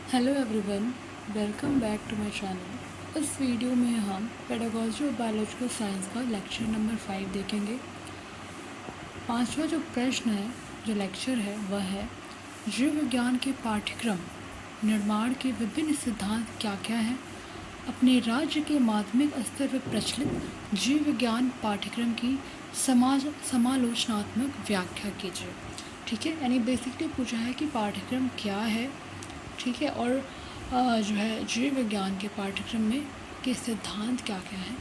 Hello everyone, welcome back to my channel. इस video में हम पेडागोजी ऑफ बायोलॉजिकल साइंस का लेक्चर नंबर 5 देखेंगे। पांचवा जो प्रश्न है, जो लेक्चर है, वह है जीव विज्ञान के पाठ्यक्रम निर्माण के विभिन्न सिद्धांत क्या क्या हैं। अपने राज्य के माध्यमिक स्तर पर प्रचलित जीव विज्ञान पाठ्यक्रम की समालोचनात्मक व्याख्या कीजिए। ठीक है, यानी बेसिकली पूछा है कि पाठ्यक्रम क्या है। ठीक है, और जो है जीव विज्ञान के पाठ्यक्रम में के सिद्धांत क्या क्या हैं,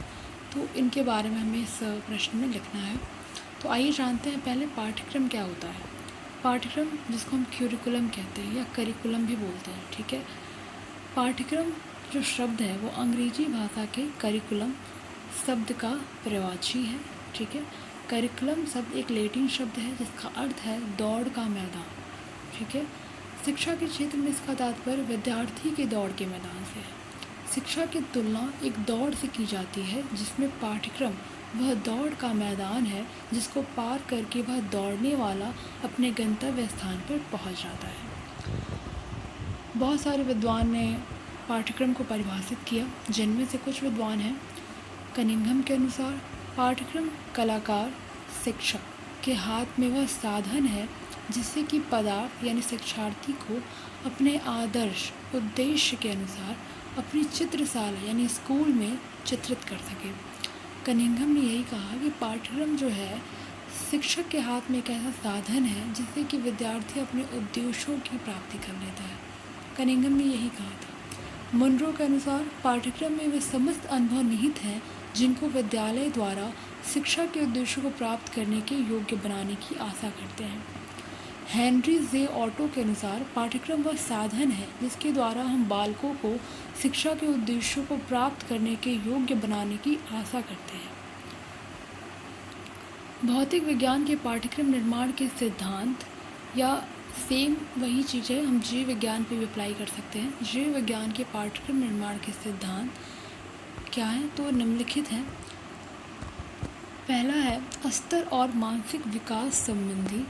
तो इनके बारे में हमें इस प्रश्न में लिखना है। तो आइए जानते हैं पहले पाठ्यक्रम क्या होता है। पाठ्यक्रम, जिसको हम क्यूरिकुलम कहते हैं या करिकुलम भी बोलते हैं। ठीक है, पाठ्यक्रम जो शब्द है वो अंग्रेजी भाषा के करिकुलम शब्द का प्रवाची है। ठीक है, करिकुलम शब्द एक लैटिन शब्द है जिसका अर्थ है दौड़ का मैदान। ठीक है, शिक्षा के क्षेत्र में इसका तात्पर्य विद्यार्थी के दौड़ के मैदान से है। शिक्षा की तुलना एक दौड़ से की जाती है जिसमें पाठ्यक्रम वह दौड़ का मैदान है जिसको पार करके वह दौड़ने वाला अपने गंतव्य स्थान पर पहुंच जाता है। बहुत सारे विद्वान ने पाठ्यक्रम को परिभाषित किया, जिनमें से कुछ विद्वान हैं। कनिंघम के अनुसार पाठ्यक्रम कलाकार शिक्षक के हाथ में वह साधन है जिससे कि पदार्थ यानी शिक्षार्थी को अपने आदर्श उद्देश्य के अनुसार अपनी चित्रशाला यानी स्कूल में चित्रित कर सके। कनिंघम ने यही कहा कि पाठ्यक्रम जो है शिक्षक के हाथ में एक ऐसा साधन है जिससे कि विद्यार्थी अपने उद्देश्यों की प्राप्ति कर लेता है। कनिंघम ने यही कहा था। मुनरो के अनुसार पाठ्यक्रम में वे समस्त अनुभव निहित हैं जिनको विद्यालय द्वारा शिक्षा के उद्देश्यों को प्राप्त करने के योग्य बनाने की आशा करते हैं। हेनरी जे ऑटो के अनुसार पाठ्यक्रम वह साधन है जिसके द्वारा हम बालकों को शिक्षा के उद्देश्यों को प्राप्त करने के योग्य बनाने की आशा करते हैं। भौतिक विज्ञान के पाठ्यक्रम निर्माण के सिद्धांत या सेम वही चीज़ है, हम जीव विज्ञान पे भी अप्लाई कर सकते हैं। जीव विज्ञान के पाठ्यक्रम निर्माण के सिद्धांत क्या हैं, तो निम्नलिखित हैं। पहला है स्तर और मानसिक विकास संबंधी।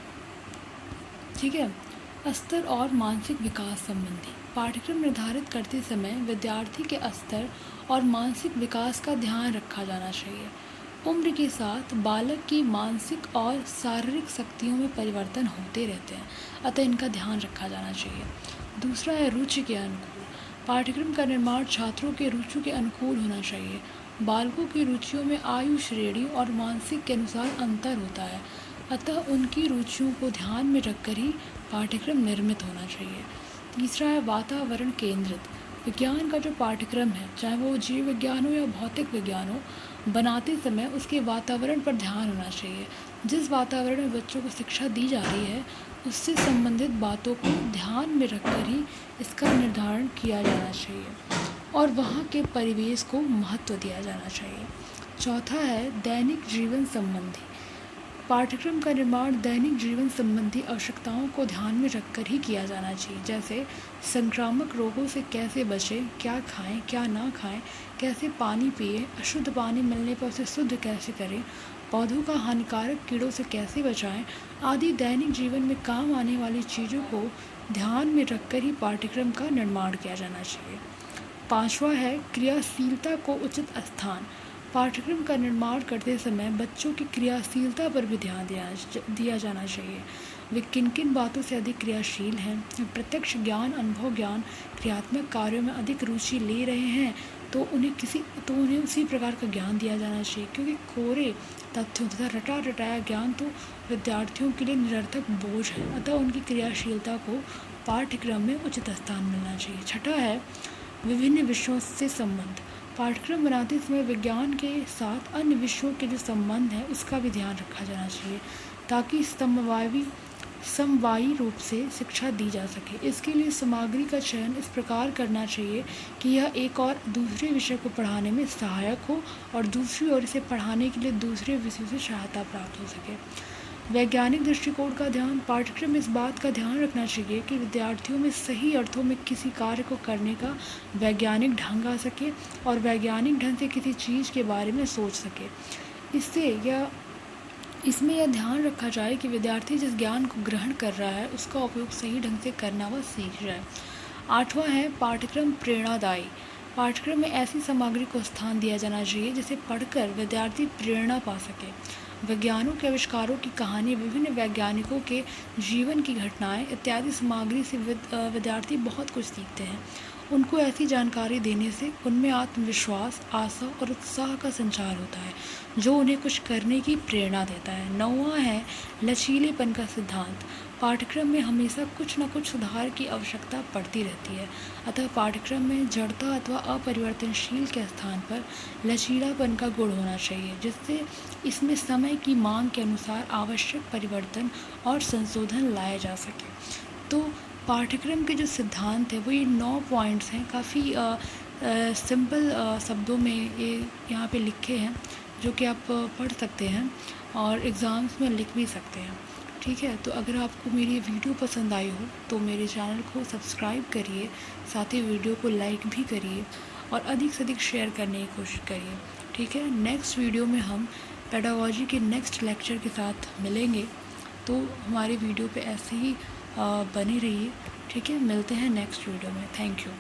ठीक है, स्तर और मानसिक विकास संबंधी पाठ्यक्रम निर्धारित करते समय विद्यार्थी के स्तर और मानसिक विकास का ध्यान रखा जाना चाहिए। उम्र के साथ बालक की मानसिक और शारीरिक शक्तियों में परिवर्तन होते रहते हैं, अतः इनका ध्यान रखा जाना चाहिए। दूसरा है रुचि के अनुकूल। पाठ्यक्रम का निर्माण छात्रों के रुचि के अनुकूल होना चाहिए। बालकों की रुचियों में आयु श्रेणी और मानसिक के अनुसार अंतर होता है, अतः उनकी रुचियों को ध्यान में रखकर ही पाठ्यक्रम निर्मित होना चाहिए। तीसरा है वातावरण केंद्रित। विज्ञान का जो पाठ्यक्रम है, चाहे वो जीव विज्ञान हो या भौतिक विज्ञान हो, बनाते समय उसके वातावरण पर ध्यान होना चाहिए। जिस वातावरण में बच्चों को शिक्षा दी जा रही है उससे संबंधित बातों को ध्यान में रखकर ही इसका निर्धारण किया जाना चाहिए और वहाँ के परिवेश को महत्व दिया जाना चाहिए। चौथा है दैनिक जीवन संबंधी। पाठ्यक्रम का निर्माण दैनिक जीवन संबंधी आवश्यकताओं को ध्यान में रखकर ही किया जाना चाहिए, जैसे संक्रामक रोगों से कैसे बचें, क्या खाएं, क्या ना खाएं, कैसे पानी पिएं, अशुद्ध पानी मिलने पर उसे शुद्ध कैसे करें, पौधों का हानिकारक कीड़ों से कैसे बचाएं, आदि दैनिक जीवन में काम आने वाली चीज़ों को ध्यान में रखकर ही पाठ्यक्रम का निर्माण किया जाना चाहिए। पाँचवा है क्रियाशीलता को उचित स्थान। पाठ्यक्रम का निर्माण करते समय बच्चों की क्रियाशीलता पर भी ध्यान दिया जाना चाहिए। वे किन किन बातों से अधिक क्रियाशील हैं, प्रत्यक्ष ज्ञान, अनुभव ज्ञान, क्रियात्मक कार्यों में अधिक रुचि ले रहे हैं तो उन्हें उसी प्रकार का ज्ञान दिया जाना चाहिए, क्योंकि कोरे तथ्यों तथा रटा रटाया ज्ञान तो विद्यार्थियों के लिए निरर्थक बोझ है, अतः उनकी क्रियाशीलता को पाठ्यक्रम में उचित स्थान मिलना चाहिए। छठा है विभिन्न विषयों से संबंध। पाठ्यक्रम बनाते समय विज्ञान के साथ अन्य विषयों के जो संबंध है उसका भी ध्यान रखा जाना चाहिए ताकि समवायी रूप से शिक्षा दी जा सके। इसके लिए सामग्री का चयन इस प्रकार करना चाहिए कि यह एक और दूसरे विषय को पढ़ाने में सहायक हो और दूसरी ओर इसे पढ़ाने के लिए दूसरे विषयों से सहायता प्राप्त हो सके। वैज्ञानिक दृष्टिकोण का ध्यान। पाठ्यक्रम में इस बात का ध्यान रखना चाहिए कि विद्यार्थियों में सही अर्थों में किसी कार्य को करने का वैज्ञानिक ढंग आ सके और वैज्ञानिक ढंग से किसी चीज़ के बारे में सोच सके। इसमें यह ध्यान रखा जाए कि विद्यार्थी जिस ज्ञान को ग्रहण कर रहा है उसका उपयोग सही ढंग से करना वह सीख जाए। 8वां है पाठ्यक्रम प्रेरणादायी। पाठ्यक्रम में ऐसी सामग्री को स्थान दिया जाना चाहिए जिसे पढ़कर विद्यार्थी प्रेरणा पा सके। विज्ञानों के आविष्कारों की कहानी, विभिन्न वैज्ञानिकों के जीवन की घटनाएं इत्यादि सामग्री से विद्यार्थी बहुत कुछ सीखते हैं। उनको ऐसी जानकारी देने से उनमें आत्मविश्वास, आशा और उत्साह का संचार होता है, जो उन्हें कुछ करने की प्रेरणा देता है। 9वां है लचीलेपन का सिद्धांत। पाठ्यक्रम में हमेशा कुछ न कुछ सुधार की आवश्यकता पड़ती रहती है, अतः पाठ्यक्रम में जड़ता अथवा अपरिवर्तनशील के स्थान पर लचीलापन का गुण होना चाहिए, जिससे इसमें समय की मांग के अनुसार आवश्यक परिवर्तन और संशोधन लाया जा सके। तो पाठ्यक्रम के जो सिद्धांत है वो ये 9 पॉइंट्स हैं। काफ़ी सिंपल शब्दों में ये यहाँ पे लिखे हैं, जो कि आप पढ़ सकते हैं और एग्ज़ाम्स में लिख भी सकते हैं। ठीक है, तो अगर आपको मेरी वीडियो पसंद आई हो तो मेरे चैनल को सब्सक्राइब करिए, साथ ही वीडियो को लाइक भी करिए और अधिक से अधिक शेयर करने की कोशिश करिए। ठीक है, नेक्स्ट वीडियो में हम पेडागोजी के नेक्स्ट लेक्चर के साथ मिलेंगे, तो हमारी वीडियो पे ऐसे ही बने रहिए। ठीक है, मिलते हैं नेक्स्ट वीडियो में। Thank you.